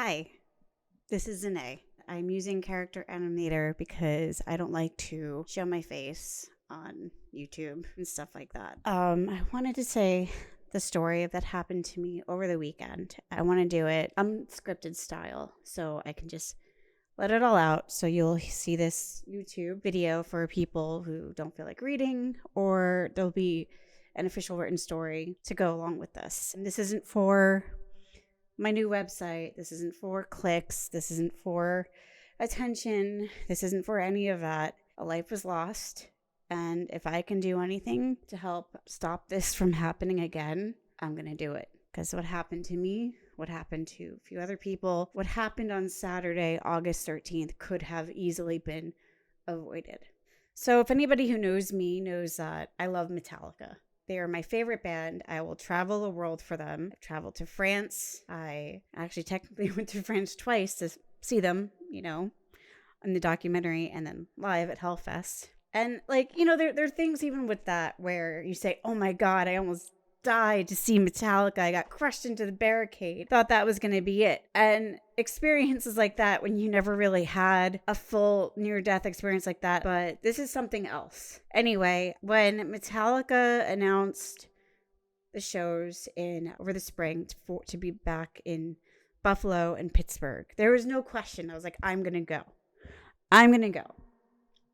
Hi, this is Zanae. I'm using character animator because I don't like to show my face on YouTube and stuff like that. I wanted to say the story that happened to me over the weekend. I want to do it unscripted style so I can just let it all out. So you'll see this YouTube video for people who don't feel like reading, or there'll be an official written story to go along with this. And this isn't for my new website. This isn't for clicks. This isn't for attention. This isn't for any of that. A life was lost. And if I can do anything to help stop this from happening again, I'm going to do it. Because what happened to me, what happened to a few other people, what happened on Saturday, August 13th, could have easily been avoided. So if anybody who knows me knows that I love Metallica. They are my favorite band. I will travel the world for them. I've traveled to France. I actually technically went to France twice to see them, in the documentary and then live at Hellfest. And there are things even with that where you say, oh my God, I almost died to see Metallica. I got crushed into the barricade. Thought that was going to be it. And experiences like that when you never really had a full near-death experience like that. But this is something else. Anyway, when Metallica announced the shows over the spring to be back in Buffalo and Pittsburgh, there was no question. I was like, I'm going to go. I'm going to go.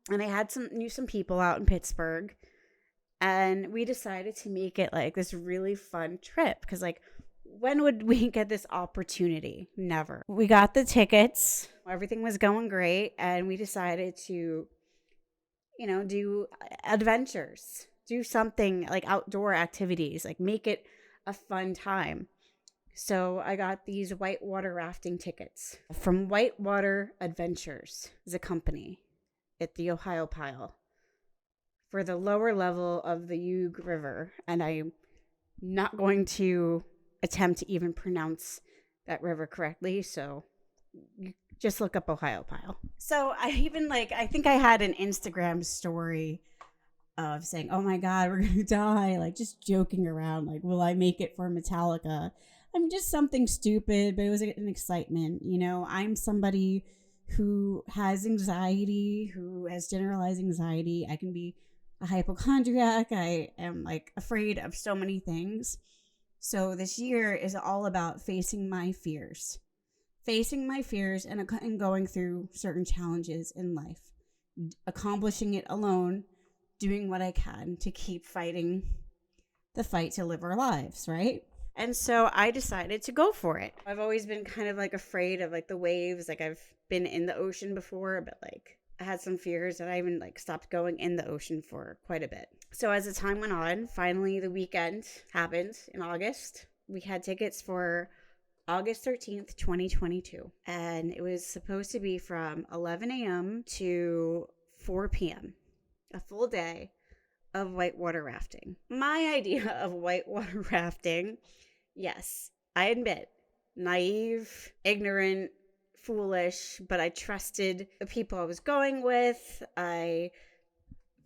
And I knew some people out in Pittsburgh. And we decided to make it like this really fun trip because when would we get this opportunity? Never. We got the tickets. Everything was going great. And we decided to, do adventures, do something like outdoor activities, like make it a fun time. So I got these whitewater rafting tickets from WhiteWater Adventurers, is a company at the Ohiopyle, for the lower level of the Yough River. And I'm not going to attempt to even pronounce that river correctly. So you just look up Ohiopyle. So I think I had an Instagram story of saying, oh my God, we're going to die. Just joking around. Will I make it for Metallica? I mean, just something stupid, but it was an excitement. I'm somebody who has anxiety, who has generalized anxiety. I can be a hypochondriac. I am afraid of so many things. So this year is all about facing my fears and going through certain challenges in life, accomplishing it alone, doing what I can to keep fighting the fight to live our lives, right? And so I decided to go for it. I've always been kind of afraid of the waves. I've been in the ocean before, but I had some fears, and I even stopped going in the ocean for quite a bit. So as the time went on, finally the weekend happened in August. We had tickets for August 13th, 2022. And it was supposed to be from 11 a.m. to 4 p.m. A full day of whitewater rafting. My idea of whitewater rafting, yes, I admit, naive, ignorant, foolish, but I trusted the people I was going with. I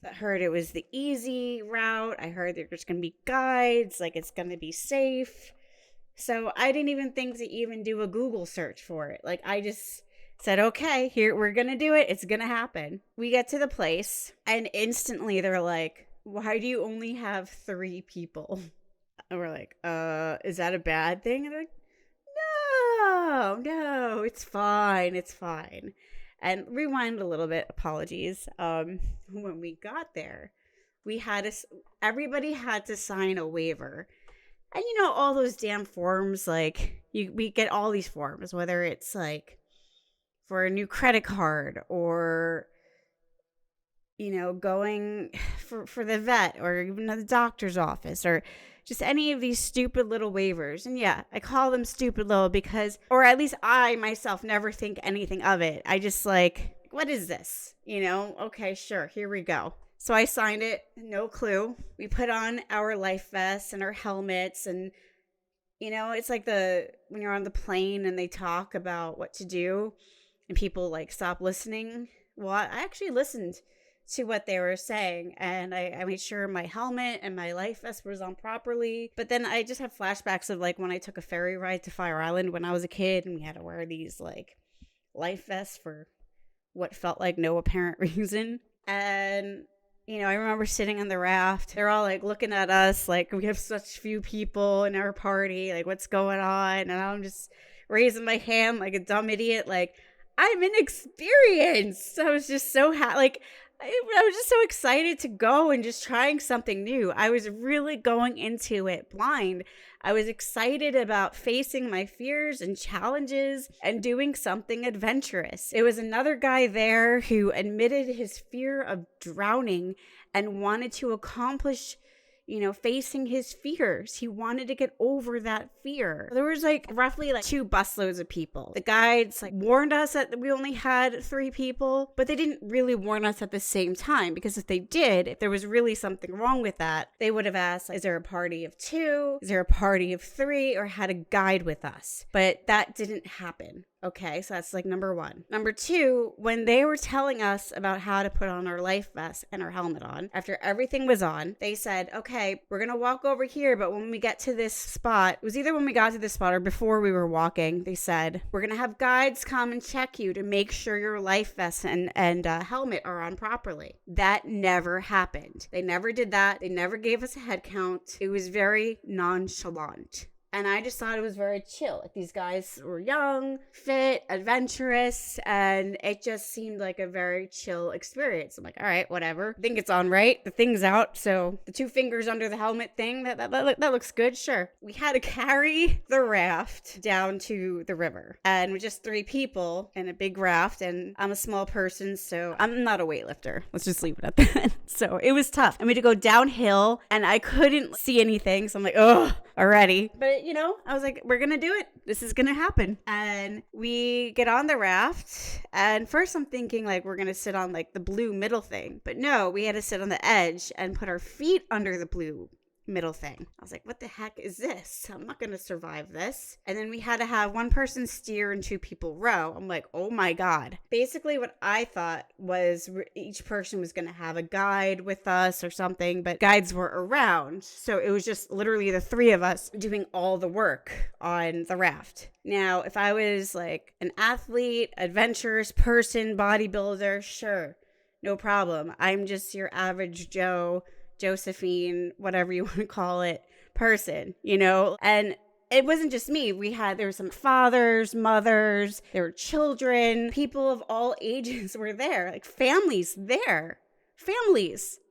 heard it was the easy route. I heard there's going to be guides, it's going to be safe. So I didn't even think to even do a Google search for it. I just said, okay, here, we're going to do it. It's going to happen. We get to the place, and instantly they're like, why do you only have 3 people? And we're like, is that a bad thing? And they're like, no, it's fine. And rewind a little bit, apologies. When we got there, everybody had to sign a waiver. And all those damn forms, we get all these forms, whether it's for a new credit card or, going for the vet or even the doctor's office or just any of these stupid little waivers. And yeah, I call them stupid little because, or at least I myself never think anything of it. I just what is this? Okay, sure, here we go. So I signed it, no clue. We put on our life vests and our helmets, and it's when you're on the plane and they talk about what to do and people stop listening. Well, I actually listened to what they were saying. And I made sure my helmet and my life vest was on properly. But then I just have flashbacks of like when I took a ferry ride to Fire Island when I was a kid, and we had to wear these like life vests for what felt like no apparent reason. And I remember sitting on the raft. They're all like looking at us like we have such few people in our party. Like, what's going on? And I'm just raising my hand like a dumb idiot. Like, I'm inexperienced. I was just so I was just so excited to go and just trying something new. I was really going into it blind. I was excited about facing my fears and challenges and doing something adventurous. It was another guy there who admitted his fear of drowning and wanted to accomplish facing his fears. He wanted to get over that fear. There was roughly 2 busloads of people. The guides warned us that we only had 3 people, but they didn't really warn us at the same time, because if they did, if there was really something wrong with that, they would have asked, is there a party of 2? Is there a party of 3? Or had a guide with us? But that didn't happen. Okay, so that's number 1. Number 2, when they were telling us about how to put on our life vest and our helmet on, after everything was on, they said, okay, we're going to walk over here, but when we get to this spot, it was either when we got to this spot or before we were walking, they said, we're going to have guides come and check you to make sure your life vest and helmet are on properly. That never happened. They never did that. They never gave us a head count. It was very nonchalant. And I just thought it was very chill. Like, these guys were young, fit, adventurous, and it just seemed like a very chill experience. I'm like, all right, whatever. I think it's on right. The thing's out. So the 2 fingers under the helmet thing, that looks good. Sure. We had to carry the raft down to the river. And with just 3 people in a big raft, and I'm a small person, so I'm not a weightlifter. Let's just leave it at that. So it was tough. I mean, to go downhill, and I couldn't see anything. So I'm like, ugh, already. But I was like, we're going to do it. This is going to happen. And we get on the raft. And first I'm thinking we're going to sit on the blue middle thing. But no, we had to sit on the edge and put our feet under the blue middle thing. I was like, what the heck is this? I'm not going to survive this. And then we had to have 1 person steer and 2 people row. I'm like, oh my God. Basically what I thought was each person was going to have a guide with us or something, but guides were around. So it was just literally the 3 of us doing all the work on the raft. Now, if I was an athlete, adventurous person, bodybuilder, sure, no problem. I'm just your average Joe, Josephine, whatever you want to call it, person, and it wasn't just me. There were some fathers, mothers, there were children, people of all ages were there, families there, families.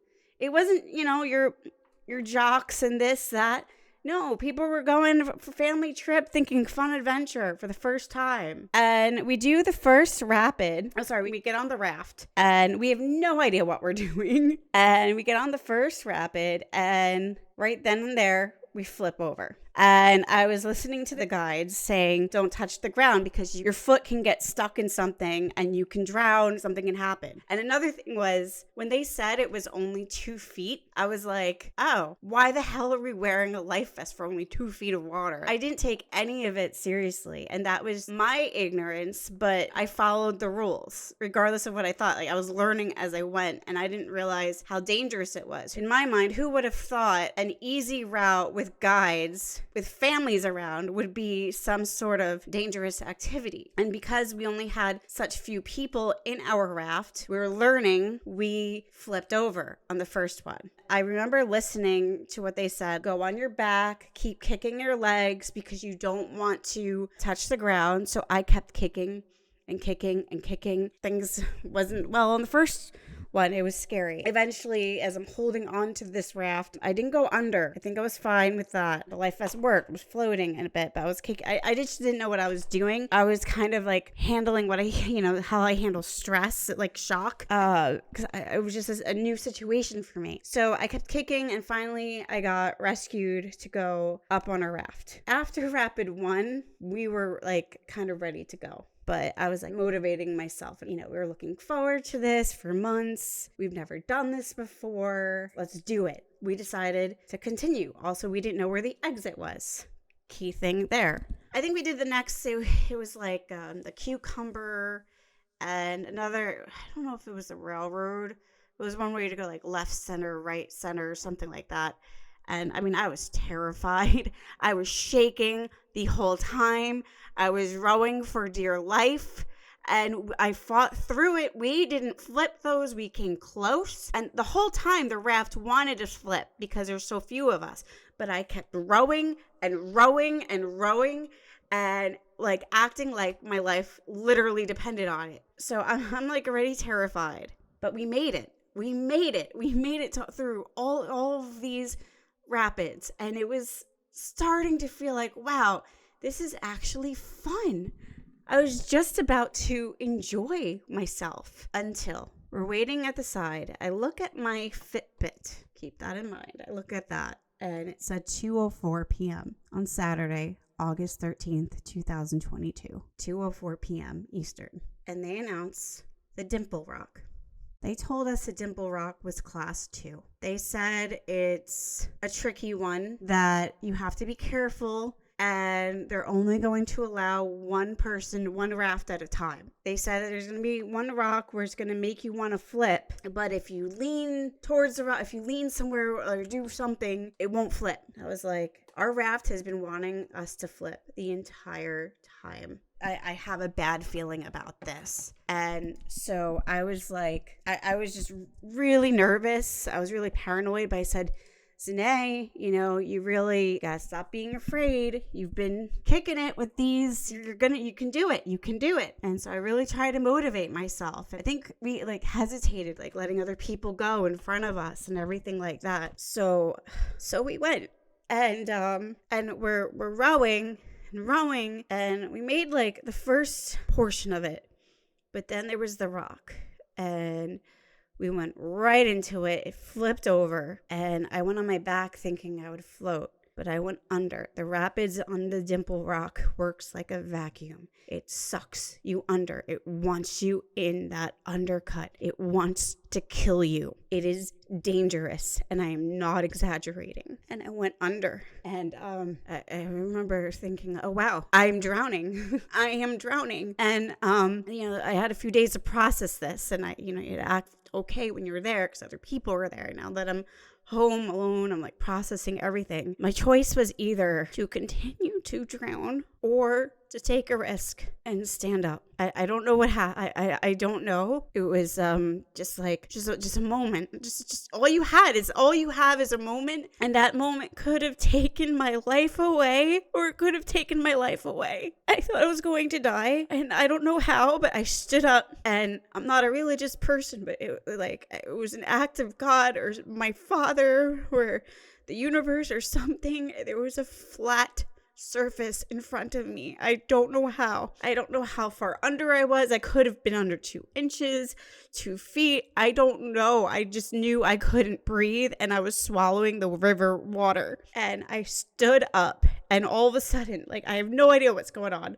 It wasn't, your jocks and this, that. No, people were going for family trip thinking fun adventure for the first time. And we do the first rapid. We get on the raft and we have no idea what we're doing. And we get on the first rapid and right then and there, we flip over. And I was listening to the guides saying, don't touch the ground because your foot can get stuck in something and you can drown, something can happen. And another thing was, when they said it was only 2 feet, I was like, oh, why the hell are we wearing a life vest for only 2 feet of water? I didn't take any of it seriously. And that was my ignorance, but I followed the rules, regardless of what I thought. I was learning as I went, and I didn't realize how dangerous it was. In my mind, who would have thought an easy route with guides, with families around, would be some sort of dangerous activity? And because we only had such few people in our raft, we were learning, we flipped over on the first one. I remember listening to what they said, go on your back, keep kicking your legs because you don't want to touch the ground. So I kept kicking and kicking and kicking. Things wasn't well on the first one. It was scary. Eventually, as I'm holding on to this raft, I didn't go under. I think I was fine with that. The life vest worked. I was floating in a bit, but I was kicking. I just didn't know what I was doing. I was kind of handling what how I handle stress, shock, because it was just a new situation for me. So I kept kicking, and finally I got rescued to go up on a raft. After rapid 1, we were kind of ready to go. But I was motivating myself. We were looking forward to this for months. We've never done this before. Let's do it. We decided to continue. Also, we didn't know where the exit was. Key thing there. I think we did the next, it was the cucumber and another, I don't know if it was the railroad It was one way to go like left center, right center, something like that. And I mean, I was terrified. I was shaking the whole time. I was rowing for dear life. And I fought through it. We didn't flip those. We came close. And the whole time the raft wanted to flip because there's so few of us. But I kept rowing and rowing and rowing and like acting like my life literally depended on it. So I'm like already terrified. But we made it. We made it. We made it through all of these rapids. And it was starting to feel like, wow, this is actually fun. I was just about to enjoy myself until we're waiting at the side. I look at my Fitbit. Keep that in mind. I look at that and it said 2:04 p.m. on Saturday, August 13th, 2022. 2:04 p.m. Eastern. And they announce the Dimple Rock. They told us the Dimple Rock was class 2. They said it's a tricky one, that you have to be careful, and they're only going to allow one person, one raft at a time. They said that there's going to be one rock where it's going to make you want to flip, but if you lean towards the rock, if you lean somewhere or do something, it won't flip. I was like, our raft has been wanting us to flip the entire time. I have a bad feeling about this. And so I was like, I was just really nervous. I was really paranoid, but I said, Zane, you really gotta stop being afraid. You've been kicking it with these. You can do it. You can do it. And so I really tried to motivate myself. I think we hesitated, letting other people go in front of us and everything like that. So we went and we're rowing and rowing, and we made the first portion of it, but then there was the rock, and we went right into it. It flipped over, and I went on my back thinking I would float, but I went under. The rapids on the Dimple Rock works like a vacuum. It sucks you under. It wants you in that undercut. It wants to kill you. It is dangerous, and I am not exaggerating. And I went under, and I remember thinking, oh wow, I'm drowning. I am drowning. And I had a few days to process this, and you act okay when you're there because other people were there. Now that I'm home alone, I'm processing everything. My choice was either to continue to drown or to take a risk and stand up. I don't know what happened. I don't know. It was just a moment. Just all you have is a moment, and that moment could have taken my life away, or it could have taken my life away. I thought I was going to die, and I don't know how, but I stood up. And I'm not a religious person, but it was an act of God or my Father or the universe or something. There was a flat surface in front of me. I don't know how far under I was. I could have been under 2 inches, 2 feet. I don't know. I just knew I couldn't breathe, and I was swallowing the river water. And I stood up, and all of a sudden, I have no idea what's going on.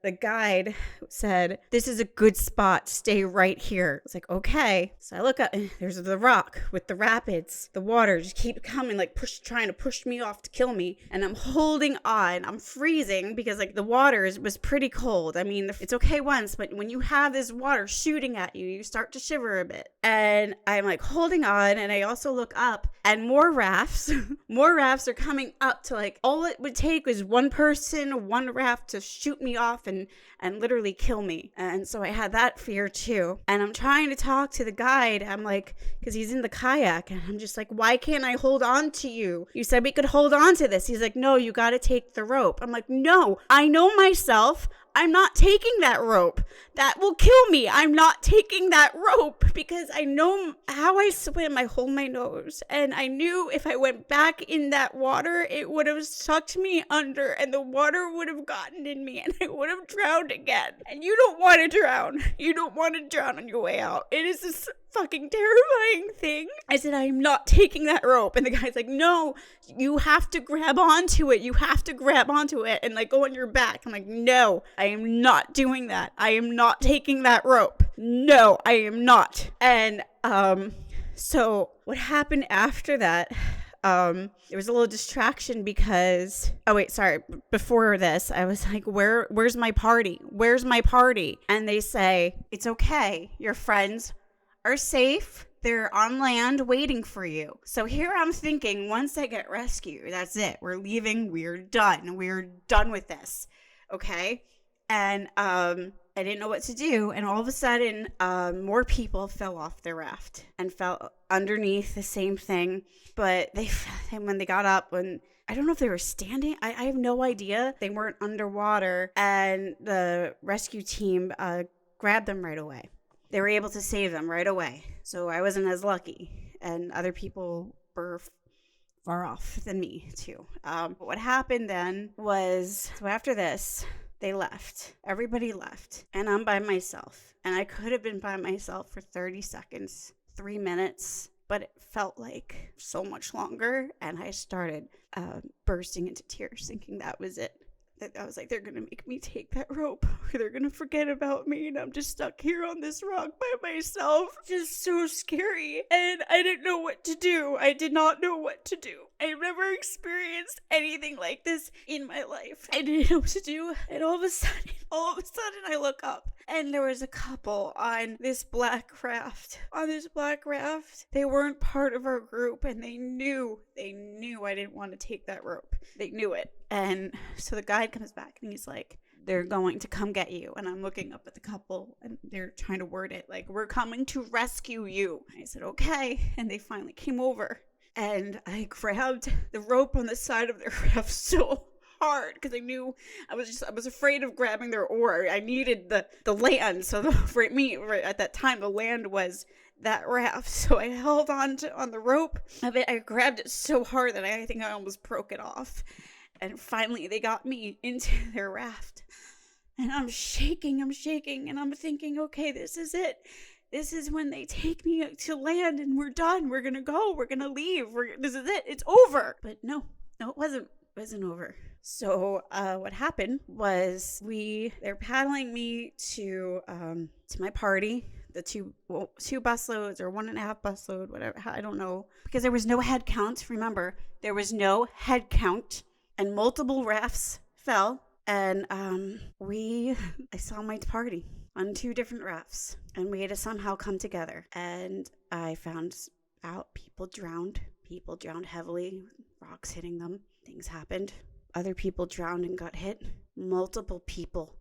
The guide said, "This is a good spot. Stay right here." It's okay. So I look up, and there's the rock with the rapids. The water just keep coming, trying to push me off to kill me. And I'm holding on. I'm freezing because the water was pretty cold. I mean, it's okay once, but when you have this water shooting at you, you start to shiver a bit. And I'm holding on, and I also look up, and more rafts, are coming up to all it would take was one person, one raft to shoot me off and literally kill me. And so I had that fear too. And I'm trying to talk to the guide. I'm because he's in the kayak, and I'm just why can't I hold on to you? You said we could hold on to this. He's no, you got to take the rope. I'm no, I know myself. I'm not taking that rope. That will kill me. I'm not taking that rope because I know how I swim. I hold my nose, and I knew if I went back in that water, it would have sucked me under, and the water would have gotten in me, and I would have drowned again. And you don't want to drown. You don't want to drown on your way out. It is this fucking terrifying thing. I said, I'm not taking that rope. And the guy's no, you have to grab onto it. You have to grab onto it and go on your back. I'm no, I am not doing that. I am not taking that rope. No, I am not. And so what happened after that, there was a little distraction because, before this, I was where's my party? Where's my party? And they say, it's okay. Your friends are safe. They're on land waiting for you. So here I'm thinking, once I get rescued, that's it. We're leaving. We're done. We're done with this. Okay? And I didn't know what to do. And all of a sudden, more people fell off their raft and fell underneath the same thing. But when they got up, I don't know if they were standing. I have no idea. They weren't underwater. And the rescue team grabbed them right away. They were able to save them right away. So I wasn't as lucky. And other people were far off than me, too. What happened then was, so after this, they left. Everybody left. And I'm by myself. And I could have been by myself for 30 seconds, 3 minutes. But it felt like so much longer. And I started bursting into tears, thinking that was it. I was like, they're going to make me take that rope, or they're going to forget about me, and I'm just stuck here on this rock by myself. Just so scary. And I didn't know what to do. I did not know what to do. I've never experienced anything like this in my life. I didn't know what to do. And all of a sudden, I look up, and there was a couple on this black raft. They weren't part of our group, and they knew I didn't want to take that rope. They knew it. And so the guide comes back, and he's like, they're going to come get you. And I'm looking up at the couple, and they're trying to word it like, we're coming to rescue you. I said, okay. And they finally came over, and I grabbed the rope on the side of their raft so hard, because I knew I was afraid of grabbing their oar. I needed the land. So for me, right at that time, the land was that raft. So I held on the rope of it. I grabbed it so hard that I think I almost broke it off. And finally, they got me into their raft. And I'm shaking, and I'm thinking, okay, this is it. This is when they take me to land, and we're done. We're going to go. We're going to leave. This is it. It's over. But no, it wasn't over. So what happened was they're paddling me to my party. The two busloads or 1.5 busload, whatever, I don't know. Because there was no head count. Remember, there was no head count. And multiple rafts fell. And I saw my party on 2 different rafts. And we had to somehow come together. And I found out people drowned. People drowned heavily, rocks hitting them. Things happened. Other people drowned and got hit. Multiple people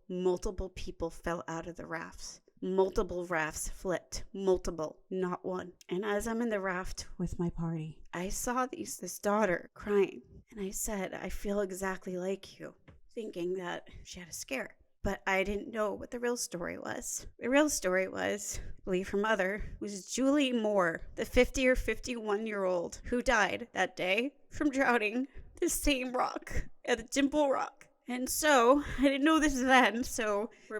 fell out of the rafts. Multiple rafts flipped. Multiple, not one. And as I'm in the raft with my party, I saw this daughter crying. And I said, I feel exactly like you, thinking that she had a scare. But I didn't know what the real story was. The real story was, I believe her mother was Julie Moore, the 50 or 51-year-old who died that day from drowning the same rock at the Dimple Rock. And so, I didn't know this then, so we're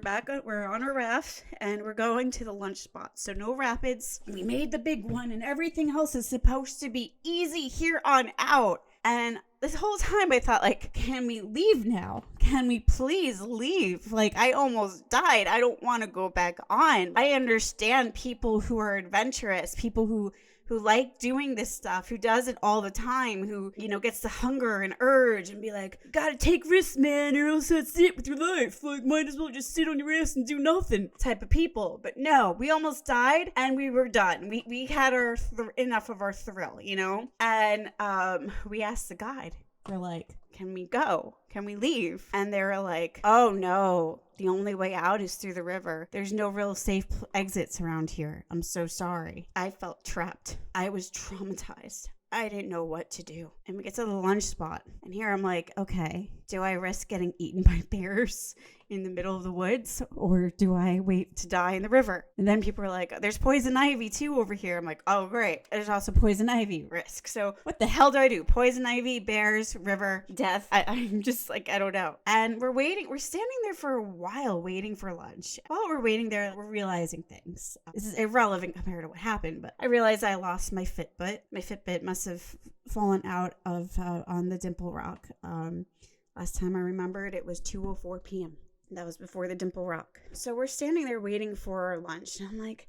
on our raft, and we're going to the lunch spot. So no rapids. We made the big one, and everything else is supposed to be easy here on out. And this whole time I thought, like, can we leave now? Can we please leave? Like, I almost died. I don't want to go back on. I understand people who are adventurous, people who like doing this stuff, who does it all the time, who, gets the hunger and urge and be like, gotta take risks, man, or else that's it with your life. Like, might as well just sit on your ass and do nothing type of people. But no, we almost died and we were done. We had enough of our thrill, And we asked the guide, we're like, can we go? Can we leave? And they were like, oh no, the only way out is through the river. There's no real safe exits around here. I'm so sorry. I felt trapped. I was traumatized. I didn't know what to do. And we get to the lunch spot. And here I'm like, okay, do I risk getting eaten by bears in the middle of the woods? Or do I wait to die in the river? And then people are like, there's poison ivy too over here. I'm like, oh, great. There's also poison ivy risk. So what the hell do I do? Poison ivy, bears, river, death. I'm just like, I don't know. And we're waiting. We're standing there for a while waiting for lunch. While we're waiting there, we're realizing things. This is irrelevant compared to what happened, but I realized I lost my Fitbit. My Fitbit must have fallen out of on the Dimple Rock. Last time I remembered, it was 2:04 p.m. That was before the Dimple Rock. So we're standing there waiting for our lunch. And I'm like,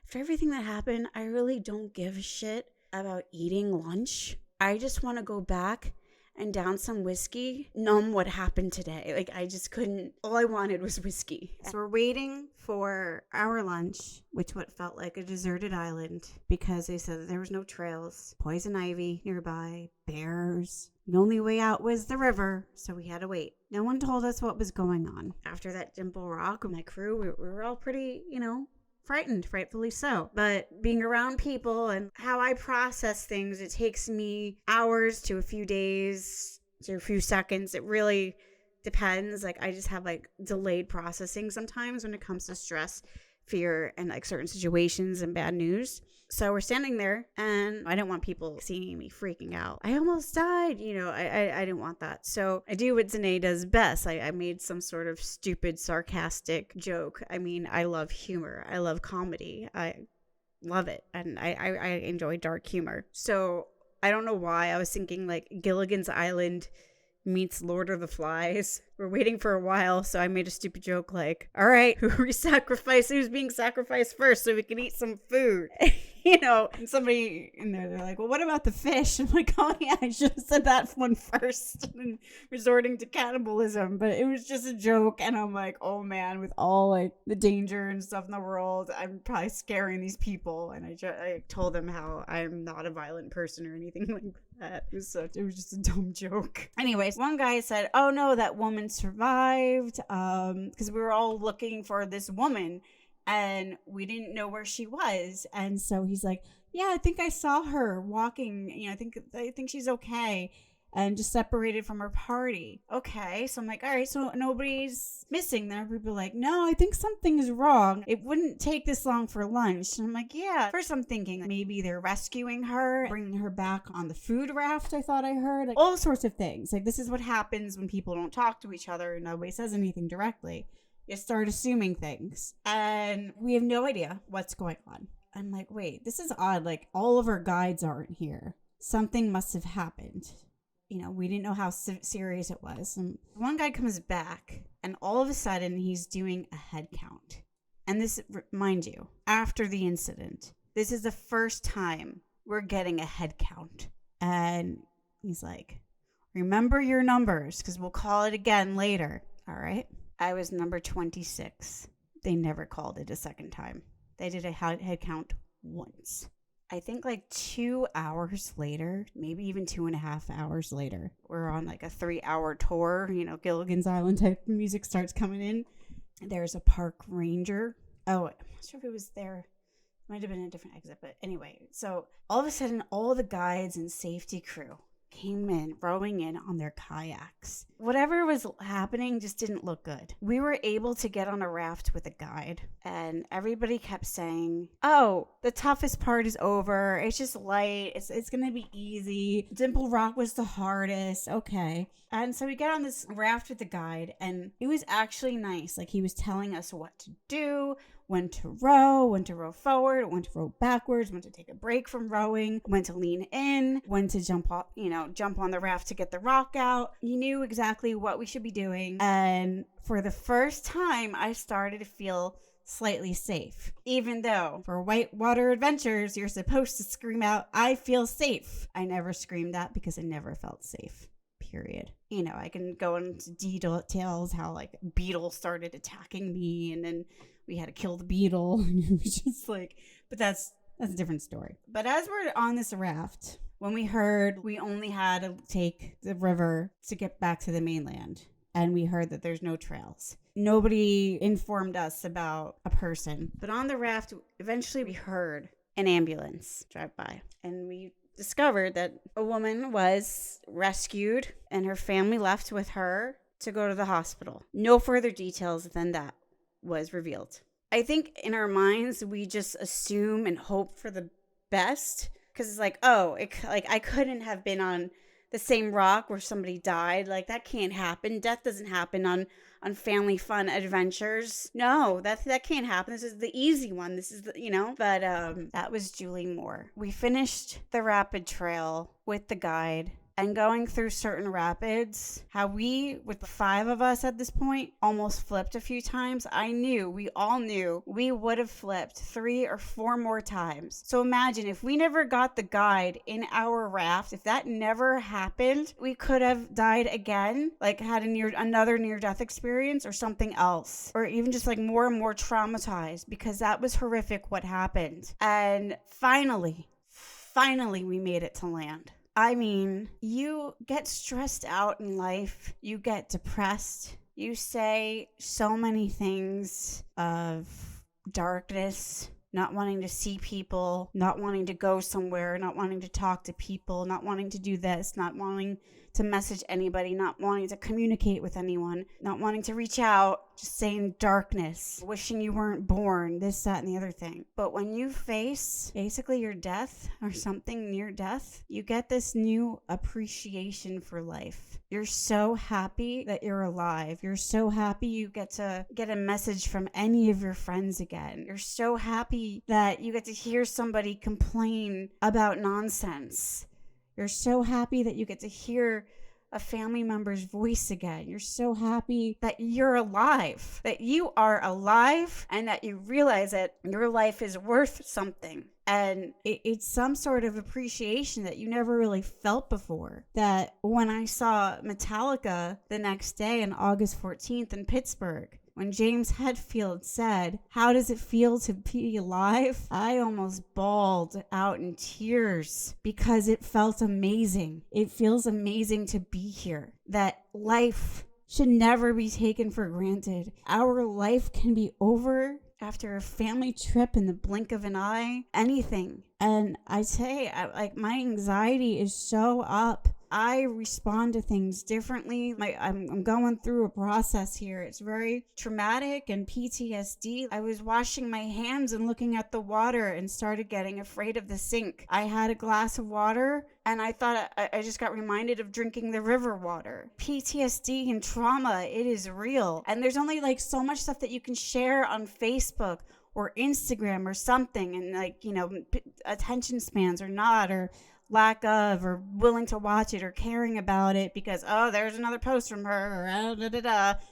after everything that happened, I really don't give a shit about eating lunch. I just want to go back and down some whiskey, numb what happened today. Like, I just couldn't. All I wanted was whiskey. So we're waiting for our lunch, which what felt like a deserted island, because they said that there was no trails, poison ivy nearby, bears. The only way out was the river, so we had to wait. No one told us what was going on. After that Dimple Rock, my crew, we were all pretty, frightened, rightfully so. But being around people and how I process things, it takes me hours to a few days to a few seconds. It really depends. Like, I just have like delayed processing sometimes when it comes to stress, fear, and like certain situations and bad news. So we're standing there, and I didn't want people seeing me freaking out. I almost died. I didn't want that. So I do what Danae does best. I made some sort of stupid, sarcastic joke. I mean, I love humor. I love comedy. I love it. And I enjoy dark humor. So I don't know why. I was thinking like Gilligan's Island meets Lord of the Flies. We're waiting for a while, so I made a stupid joke like, all right, who's being sacrificed first so we can eat some food? And somebody in there, they're like, well, what about the fish? I'm like, oh yeah, I should have said that one first and resorting to cannibalism, but it was just a joke. And I'm like, oh man, with all like the danger and stuff in the world, I'm probably scaring these people. And I told them how I'm not a violent person or anything like that. It was just a dumb joke. Anyways, one guy said, oh no, that woman survived, because we were all looking for this woman and we didn't know where she was. And so he's like, yeah, I think I saw her walking, I think she's okay, and just separated from her party. Okay, so I'm like, all right, so nobody's missing. Then people are like, no, I think something is wrong. It wouldn't take this long for lunch. And I'm like, yeah. First I'm thinking maybe they're rescuing her, bringing her back on the food raft, I thought I heard. Like, all sorts of things. Like, this is what happens when people don't talk to each other and nobody says anything directly. You start assuming things. And we have no idea what's going on. I'm like, wait, this is odd. Like, all of our guides aren't here. Something must have happened. We didn't know how serious it was. And one guy comes back, and all of a sudden, he's doing a head count. And this, mind you, after the incident, this is the first time we're getting a head count. And he's like, remember your numbers, because we'll call it again later. All right? I was number 26. They never called it a second time. They did a head count once. I think like 2 hours later, maybe even 2.5 hours later, we're on like a 3-hour tour. Gilligan's Island type music starts coming in. There's a park ranger. Oh, I'm not sure if it was there. It might have been a different exit. But anyway, so all of a sudden, all the guides and safety crew came in, rowing in on their kayaks. Whatever was happening just didn't look good. We were able to get on a raft with a guide, and everybody kept saying, oh, the toughest part is over. It's just light. It's going to be easy. Dimple Rock was the hardest. Okay. And so we get on this raft with the guide, and it was actually nice. Like, he was telling us what to do, when to row forward, when to row backwards, when to take a break from rowing, when to lean in, when to jump on the raft to get the rock out. He knew exactly what we should be doing. And for the first time, I started to feel slightly safe. Even though for WhiteWater Adventurers, you're supposed to scream out, I feel safe. I never screamed that because I never felt safe. Period. I can go into details how like a beetle started attacking me, and then we had to kill the beetle. It was just like, but that's a different story. But as we're on this raft, when we heard we only had to take the river to get back to the mainland, and we heard that there's no trails. Nobody informed us about a person. But on the raft, eventually we heard an ambulance drive by, and we discovered that a woman was rescued and her family left with her to go to the hospital. No further details than that was revealed. I think in our minds, we just assume and hope for the best, because it's like, I couldn't have been on the same rock where somebody died. Like, that can't happen. Death doesn't happen on family fun adventures. No, that can't happen. This is the easy one. This is but that was Julie Moore. We finished the rapid trail with the guide, and going through certain rapids, how we, with the 5 of us at this point, almost flipped a few times. We all knew we would have flipped 3 or 4 more times. So imagine if we never got the guide in our raft, if that never happened, we could have died again, like had another near-death experience or something else, or even just like more and more traumatized, because that was horrific what happened. And finally we made it to land. I mean, you get stressed out in life, you get depressed, you say so many things of darkness, not wanting to see people, not wanting to go somewhere, not wanting to talk to people, not wanting to do this, not wanting to message anybody, not wanting to communicate with anyone, not wanting to reach out, just saying darkness, wishing you weren't born, this, that, and the other thing. But when you face basically your death or something near death, you get this new appreciation for life. You're so happy that you're alive. You're so happy you get to get a message from any of your friends again. You're so happy that you get to hear somebody complain about nonsense. You're so happy that you get to hear a family member's voice again. You're so happy that you're alive, that you are alive, and that you realize that your life is worth something. And it's some sort of appreciation that you never really felt before. That when I saw Metallica the next day on August 14th in Pittsburgh, when James Hetfield said, "How does it feel to be alive?" I almost bawled out in tears because it felt amazing. It feels amazing to be here. That life should never be taken for granted. Our life can be over after a family trip in the blink of an eye, anything. And I say, my anxiety is so up. I respond to things differently. I'm going through a process here. It's very traumatic and PTSD. I was washing my hands and looking at the water and started getting afraid of the sink. I had a glass of water and I thought I just got reminded of drinking the river water. PTSD and trauma, it is real. And there's only like so much stuff that you can share on Facebook or Instagram or something, and attention spans or not, or lack of, or willing to watch it or caring about it because, oh, there's another post from her,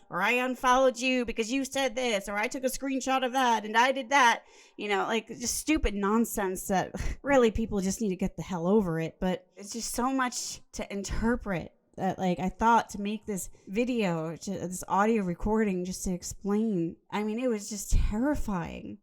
or I unfollowed you because you said this, or I took a screenshot of that and I did that, just stupid nonsense that really people just need to get the hell over it. But it's just so much to interpret that I thought to make this video, this audio recording, just to explain. I mean, it was just terrifying.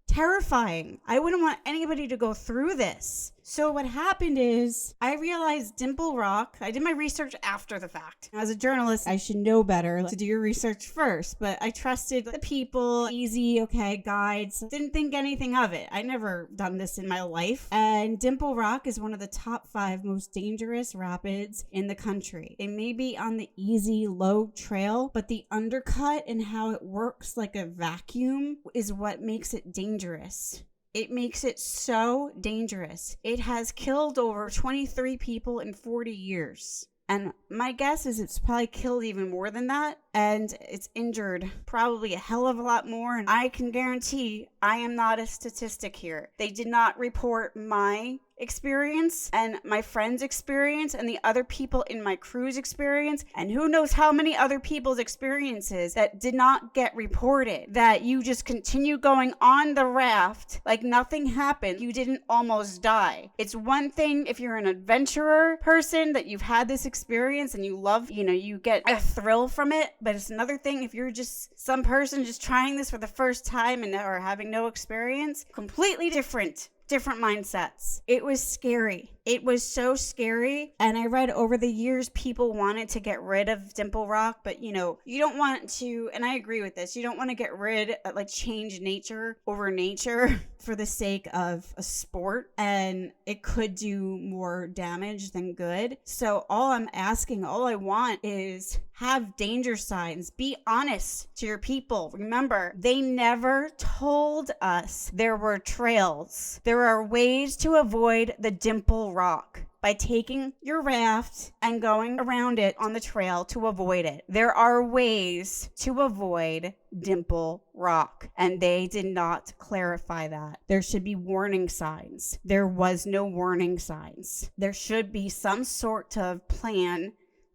I wouldn't want anybody to go through this. So what happened is I realized Dimple Rock, I did my research after the fact. As a journalist, I should know better to do your research first, but I trusted the people, easy, okay, guides. Didn't think anything of it. I never done this in my life. And Dimple Rock is one of the top 5 most dangerous rapids in the country. It may be on the easy, low trail, but the undercut and how it works like a vacuum is what makes it dangerous. It makes it so dangerous. It has killed over 23 people in 40 years. And my guess is it's probably killed even more than that. And it's injured probably a hell of a lot more. And I can guarantee I am not a statistic here. They did not report my experience and my friend's experience and the other people in my crew's experience, and who knows how many other people's experiences that did not get reported, that you just continue going on the raft like nothing happened. You didn't almost die. It's one thing if you're an adventurer person that you've had this experience and you love, you get a thrill from it, but it's another thing if you're just some person just trying this for the first time and or having no experience. Completely different mindsets. It was scary. It was so scary. And I read over the years people wanted to get rid of Dimple Rock, but you don't want to, and I agree with this, you don't want to get rid, change nature over nature for the sake of a sport, and it could do more damage than good. So all I want is have danger signs. Be honest to your people. Remember, they never told us there were trails. There are ways to avoid the Dimple Rock. by taking your raft and going around it on the trail to avoid it. There are ways to avoid Dimple Rock, and they did not clarify that. There should be warning signs. There was no warning signs. There should be some sort of plan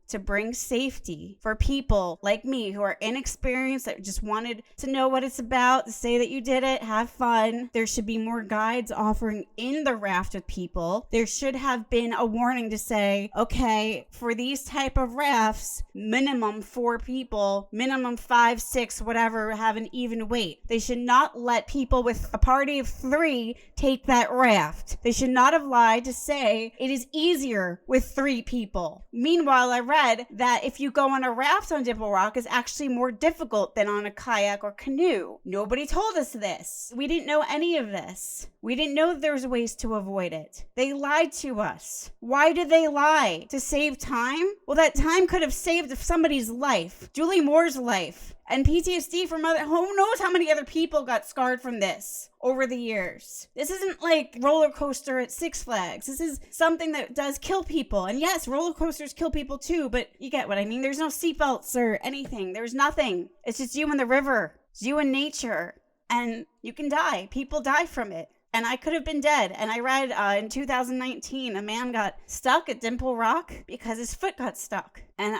to bring safety for people like me who are inexperienced, that just wanted to know what it's about, to say that you did it, have fun. There should be more guides offering in the raft with people. There should have been a warning to say, okay, for these type of rafts, minimum 4 people, minimum 5, 6, whatever, have an even weight. They should not let people with a party of 3 take that raft. They should not have lied to say it is easier with 3 people. Meanwhile, I read that if you go on a raft on Dimple Rock, is actually more difficult than on a kayak or canoe. Nobody told us this. We didn't know any of this. We didn't know there was ways to avoid it. They lied to us. Why did they lie? To save time? Well, that time could have saved somebody's life. Julie Moore's life. And PTSD from who knows how many other people got scarred from this over the years. This isn't like roller coaster at Six Flags. This is something that does kill people. And yes, roller coasters kill people too, but you get what I mean. There's no seatbelts or anything. There's nothing. It's just you and the river. It's you and nature. And you can die. People die from it. And I could have been dead. And I read in 2019, a man got stuck at Dimple Rock because his foot got stuck. And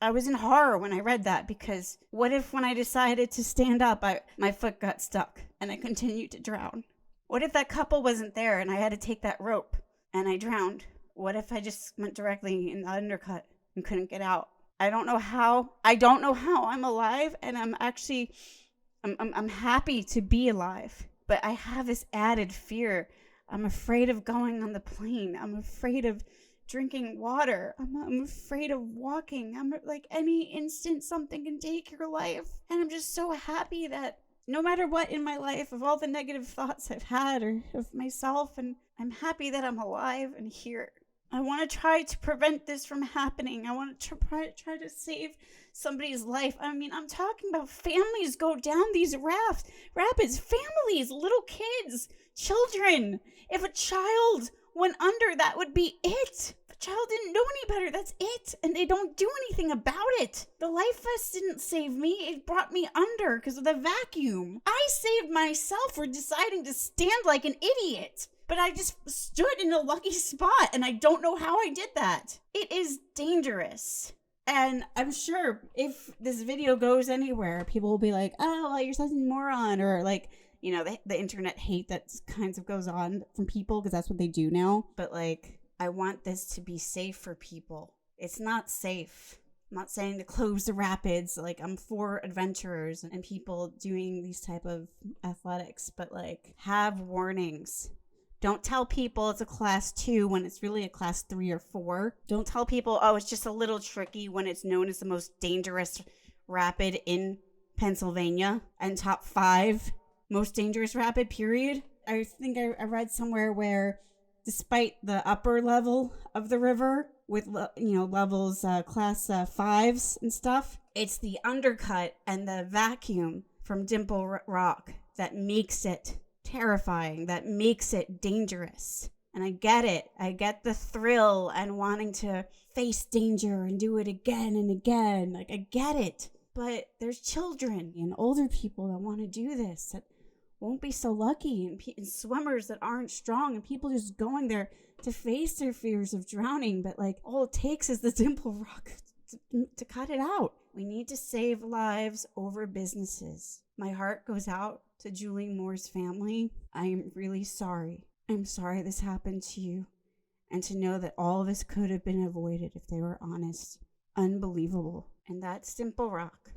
I was in horror when I read that, because what if when I decided to stand up, my foot got stuck and I continued to drown? What if that couple wasn't there and I had to take that rope and I drowned? What if I just went directly in the undercut and couldn't get out? I don't know how I'm alive, and I'm happy to be alive, but I have this added fear. I'm afraid of going on the plane. I'm afraid of drinking water. I'm afraid of walking. I'm like, any instant something can take your life. And I'm just so happy that no matter what in my life, of all the negative thoughts I've had or of myself, and I'm happy that I'm alive and here. I want to try to prevent this from happening. I want to try to save somebody's life. I mean, I'm talking about families go down these rapids, families, little kids, children. If a child went under, that would be it. The child didn't know any better. That's it. And they don't do anything about it. The life vest didn't save me. It brought me under because of the vacuum. I saved myself for deciding to stand like an idiot. But I just stood in a lucky spot, and I don't know how I did that. It is dangerous. And I'm sure if this video goes anywhere, people will be like, oh, well, you're such a moron, or like, you know, the internet hate that kinds of goes on from people, because that's what they do now. But like, I want this to be safe for people. It's not safe. I'm not saying to close the rapids. Like, I'm for adventurers and people doing these type of athletics, but like, have warnings. Don't tell people it's a class 2 when it's really a class 3 or 4. Don't tell people, oh, it's just a little tricky, when it's known as the most dangerous rapid in Pennsylvania and top 5 most dangerous rapid, period. I think I read somewhere where despite the upper level of the river with, levels class 5s and stuff, it's the undercut and the vacuum from Dimple Rock that makes it terrifying, that makes it dangerous. And I get it. I get the thrill and wanting to face danger and do it again and again. Like, I get it. But there's children and older people that want to do this, that won't be so lucky, and swimmers that aren't strong, and people just going there to face their fears of drowning. But like, all it takes is the Dimple Rock to cut it out. We need to save lives over businesses. My heart goes out to Julie Moore's family. I am really sorry. I'm sorry this happened to you. And to know that all of this could have been avoided if they were honest. Unbelievable. And that's Dimple Rock.